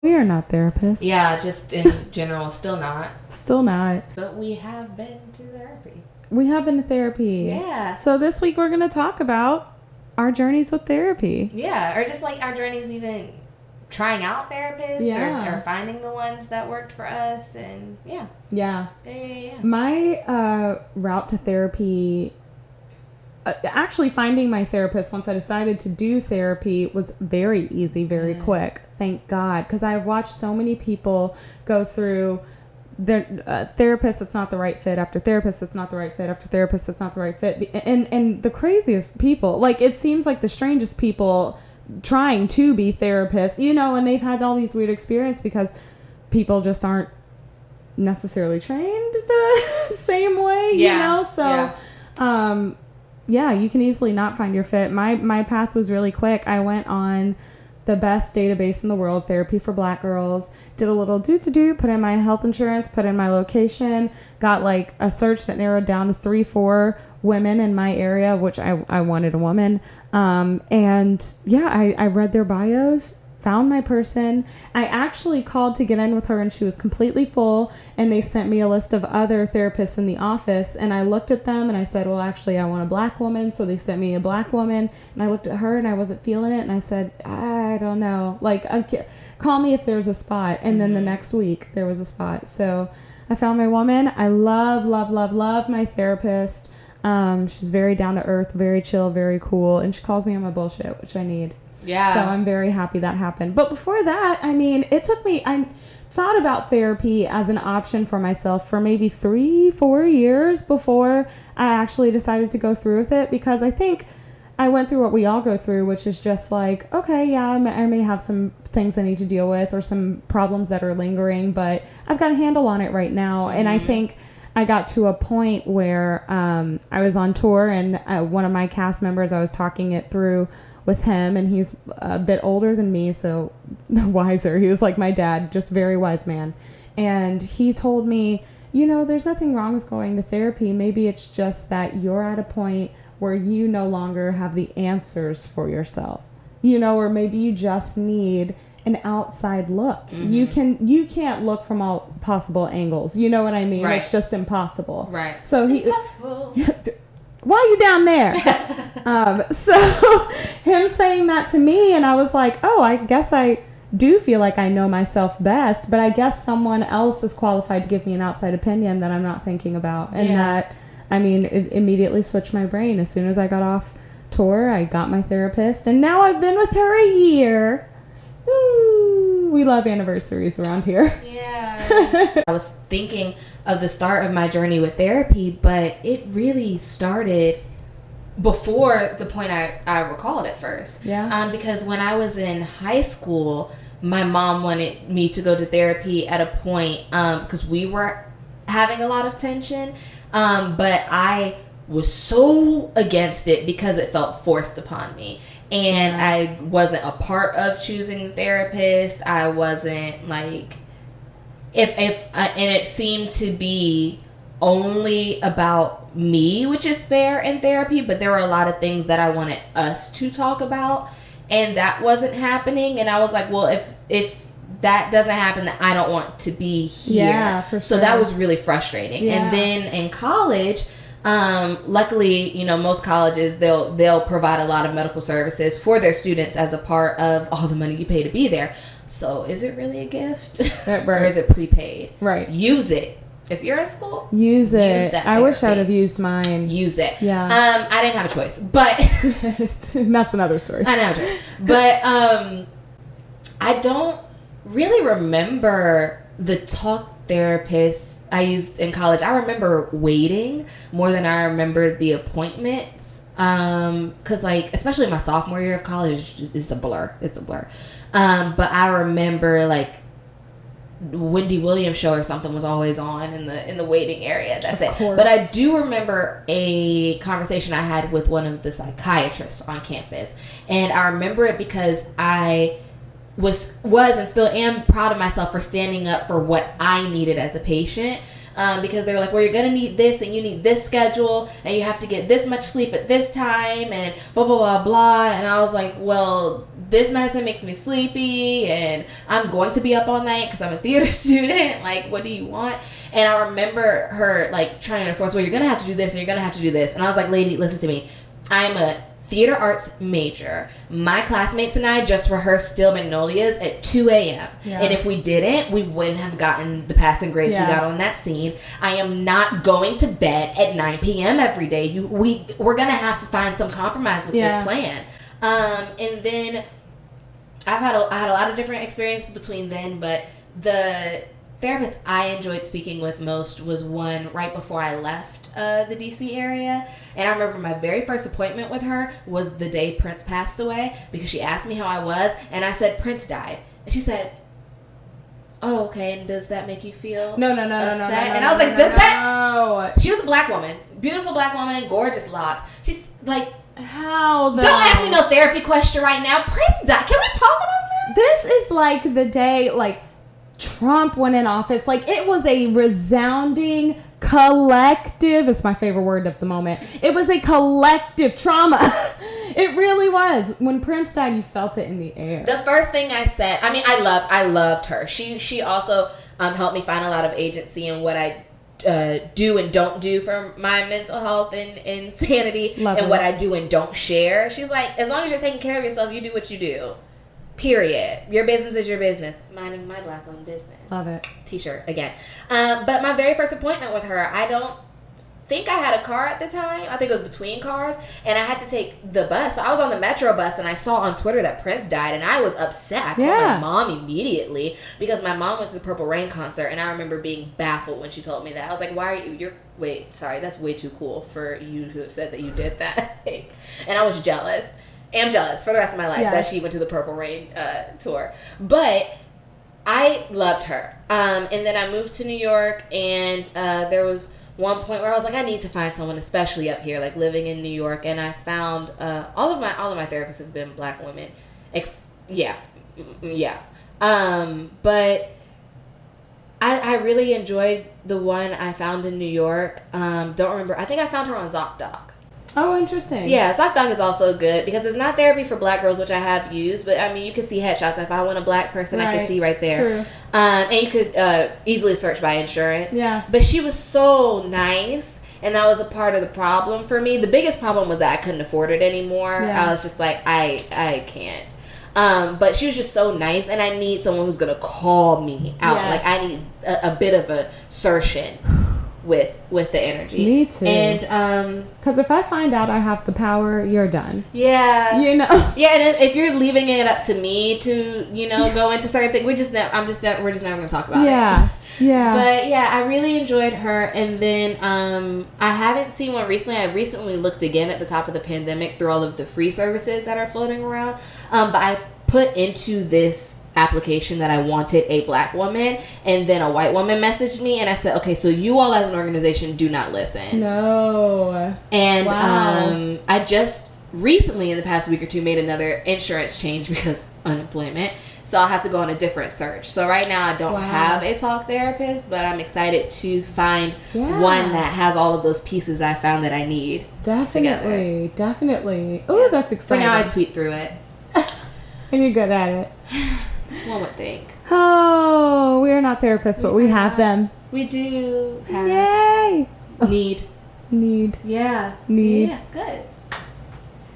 We are not therapists. Yeah, just in general, still not. Still not. But we have been to therapy. We have been to therapy. Yeah. So this week we're going to talk about our journeys with therapy. Yeah, or just like our journeys even trying out therapists or finding the ones that worked for us. And yeah. My route to therapy, actually finding my therapist once I decided to do therapy was very easy, very quick. Thank God. Because I've watched so many people go through their therapist that's not the right fit after therapist that's not the right fit after therapist that's not the right fit. And the craziest people, like it seems like the strangest people trying to be therapists, and they've had all these weird experiences because people just aren't necessarily trained the same way, So, you can easily not find your fit. My path was really quick. I went on the best database in the world, Therapy for Black Girls, did a little put in my health insurance, put in my location, got like a search that narrowed down to 3-4 women in my area, which I wanted a woman. I read their bios, found my person. I actually called to get in with her and she was completely full, and they sent me a list of other therapists in the office, and I looked at them and I said, well, actually I want a black woman. So they sent me a black woman, and I looked at her and I wasn't feeling it, and I said, I don't know, like, call me if there's a spot. And then the next week there was a spot. So I found my woman. I love my therapist. She's very down to earth, very chill, very cool, and she calls me on my bullshit, which I need. Yeah. So I'm very happy that happened. But before that, it took me, I thought about therapy as an option for myself for maybe 3-4 years before I actually decided to go through with it, because I think I went through what we all go through, which is just like, okay, yeah, I may have some things I need to deal with or some problems that are lingering, but I've got a handle on it right now. Mm-hmm. And I think I got to a point where I was on tour, and one of my cast members, I was talking it through with him, and he's a bit older than me, so wiser. He was like my dad, just very wise man. And he told me, there's nothing wrong with going to therapy. Maybe it's just that you're at a point where you no longer have the answers for yourself, or maybe you just need an outside look. Mm-hmm. You can't look from all possible angles. You know what I mean? Right. It's just impossible. Right. So impossible. Why are you down there? So him saying that to me, and I was like, oh, I guess I do feel like I know myself best, but I guess someone else is qualified to give me an outside opinion that I'm not thinking about. And that, it immediately switched my brain. As soon as I got off tour, I got my therapist, and now I've been with her a year. Ooh, we love anniversaries around here. Yeah. I was thinking of the start of my journey with therapy, but it really started before the point I recalled at first. Yeah. Because when I was in high school, my mom wanted me to go to therapy at a point because we were having a lot of tension, but I was so against it because it felt forced upon me. And I wasn't a part of choosing the therapist. I wasn't like, and it seemed to be only about me, which is fair in therapy, but there were a lot of things that I wanted us to talk about, and that wasn't happening. And I was like, well, if that doesn't happen, then I don't want to be here. Yeah, for sure. So that was really frustrating. Yeah. And then in college, luckily, most colleges, they'll provide a lot of medical services for their students as a part of all the money you pay to be there. So is it really a gift? Right. Or is it prepaid? Right. Use it. If you're in school, use it. Use that I wish I would have used mine. Use it. Yeah. I didn't have a choice, but that's another story. I didn't have a choice. But I don't really remember the talk therapist I used in college. I remember waiting more than I remember the appointments. Cause like, especially my sophomore year of college is a blur. It's a blur. But I remember like Wendy Williams show or something was always on in the waiting area. That's it. But I do remember a conversation I had with one of the psychiatrists on campus. And I remember it because I was and still am proud of myself for standing up for what I needed as a patient. because they were like, well, you're gonna need this and you need this schedule and you have to get this much sleep at this time and blah blah blah blah. And I was like, well, this medicine makes me sleepy and I'm going to be up all night because I'm a theater student. Like, what do you want? And I remember her like trying to enforce, well, you're gonna have to do this and you're gonna have to do this. And I was like, lady, listen to me. I'm a theater arts major. My classmates and I just rehearsed Steel Magnolias at 2 a.m. Yeah. And if we didn't, we wouldn't have gotten the passing grades we got on that scene. I am not going to bed at 9 p.m. every day. We're going to have to find some compromise with this plan. And then I had a lot of different experiences between then, but the therapist I enjoyed speaking with most was one right before I left the DC area. And I remember my very first appointment with her was the day Prince passed away, because she asked me how I was and I said Prince died, and she said, oh, okay, and does that make you feel no upset? And I was like, does that? She was a black woman, beautiful black woman, gorgeous locks. She's like, how though? Don't ask me no therapy question right now. Prince died. Can we talk about that? This is like the day like Trump went in office. Like, it was a resounding collective, it's my favorite word of the moment. It was a collective trauma. It really was. When Prince died, you felt it in the air. The first thing I said, I mean, I loved her. She also helped me find a lot of agency in what I do and don't do for my mental health and sanity. Lovely. And what I do and don't share. She's like, as long as you're taking care of yourself, you do what you do. Period. Your business is your business. Minding my black-owned business. Love it. T-shirt again. But my very first appointment with her, I don't think I had a car at the time. I think it was between cars, and I had to take the bus. So I was on the Metro bus, and I saw on Twitter that Prince died, and I was upset. I called my mom immediately because my mom went to the Purple Rain concert, and I remember being baffled when she told me that. I was like, "Why are you? Sorry, that's way too cool for you to have said that you did that." And I was jealous. Am jealous for the rest of my life that she went to the Purple Rain tour. But I loved her. And then I moved to New York, and there was one point where I was like, I need to find someone, especially up here, like living in New York. And I found all of my therapists have been black women. But I really enjoyed the one I found in New York. Don't remember. I think I found her on ZocDoc. Oh, interesting. Yeah, ZocDoc is also good because it's not therapy for black girls, which I have used, but I mean, you can see headshots. If I want a black person, I can see right there. True. And you could easily search by insurance. Yeah. But she was so nice, and that was a part of the problem for me. The biggest problem was that I couldn't afford it anymore. Yeah. I was just like, I can't. But she was just so nice, and I need someone who's going to call me out. Yes. Like, I need a bit of assertion with the energy. Me too. And because if I find out I have the power, you're done. Yeah. You know. Yeah, and if you're leaving it up to me to, go into certain things, we're just never going to talk about it. Yeah. But yeah, I really enjoyed her. And then I haven't seen one recently. I recently looked again at the top of the pandemic through all of the free services that are floating around. But I put into this application that I wanted a black woman, and then a white woman messaged me, and I said, okay, so you all as an organization do not listen. No. And I just recently in the past week or two made another insurance change because unemployment, so I'll have to go on a different search. So right now I don't have a talk therapist, but I'm excited to find one that has all of those pieces I found that I need. Definitely. Oh, that's exciting. For now I tweet through it. And you're good at it. One would think. Oh, we are not therapists, but we have them. We do have. Yay! Need. Need. Yeah. Need. Yeah, good.